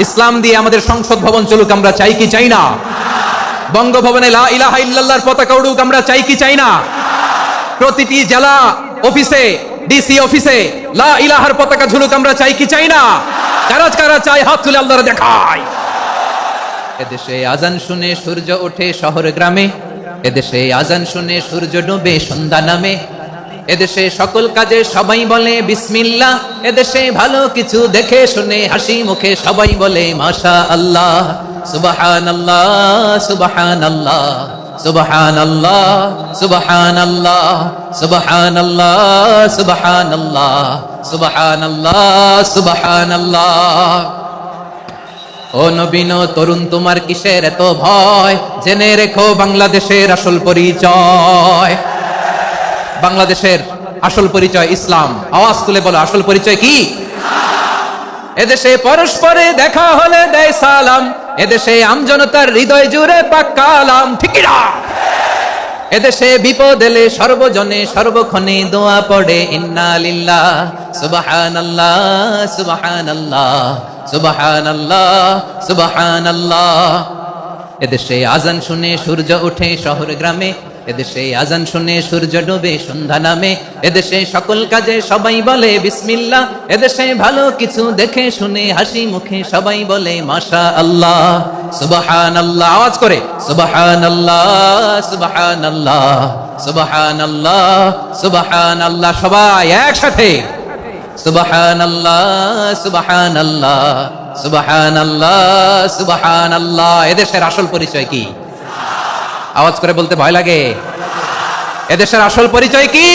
ইসলাম দিয়ে আমাদের সংসদ ভবন চলুক, আমরা চাই কি চাই না? বঙ্গভবনে লা ইলাহা ইল্লাল্লাহর পতাকা উড়ুক, আমরা চাই কি চাই না? প্রতিটি জেলা অফিসে, ডিসি অফিসে লা ইলাহার পতাকা ঝুলুক, আমরা চাই কি চাই না? কারা কারা চাই হাত তুলে আল্লাহর দেখায়। এদেশে আজান শুনে সূর্য ওঠে শহর গ্রামে, এদেশে আজান শুনে সূর্য ডোবে সন্ধ্যা নামে, এদেশে সকল কাজে সবাই বলে বিসমিল্লাহ, এদেশে ভালো কিছু দেখে শুনে হাসি মুখে সবাই বলে মাশা আল্লাহ, সুবহানাল্লাহ সুবহানাল্লাহ সুবহানাল্লাহ সুবহানাল্লাহ সুবহানাল্লাহ সুবহানাল্লাহ সুবহানাল্লাহ সুবহানাল্লাহ। ও নবীন তরুণ তোমার কিসের এত ভয়, জেনে রেখো বাংলাদেশের আসল পরিচয়। বাংলাদেশের আসল পরিচয় ইসলাম। আওয়াজ তুলে বলো, আসল পরিচয় কি? এদেশে পরস্পরে দেখা হলে দেয় সালাম, এদেশে আমজনতার হৃদয় জুড়ে পাক কালাম, ঠিক না? এদেশে বিপদ এলে সর্বজনে সর্বক্ষণে দোয়া পড়ে ইন্না লিল্লাহ সুবহানাল্লাহ সুবহানাল্লাহ সুবহানাল্লাহ সুবহানাল্লাহ। এদেশে আজান শুনে সূর্য ওঠে শহর গ্রামে, এদেশে আজান শুনে সূর্য ডোবে সন্ধ্যা নামে, এদেশে সকল কাজে সবাই বলে বিসমিল্লাহ, এদেশে ভালো কিছু দেখে শুনে হাসি মুখে সবাই বলে মাশা আল্লাহ সুবহানাল্লাহ। আওয়াজ করে সুবহানাল্লাহ সুবহানাল্লাহ সুবহানাল্লাহ সুবহানাল্লাহ। সবাই একসাথে সুবহানাল্লাহ সুবহানাল্লাহ সুবহানাল্লাহ সুবহানাল্লাহ। এদেশের আসল পরিচয় কি? আওয়াজ করে বলতে ভয় লাগে। এদেশের আসল পরিচয় কি?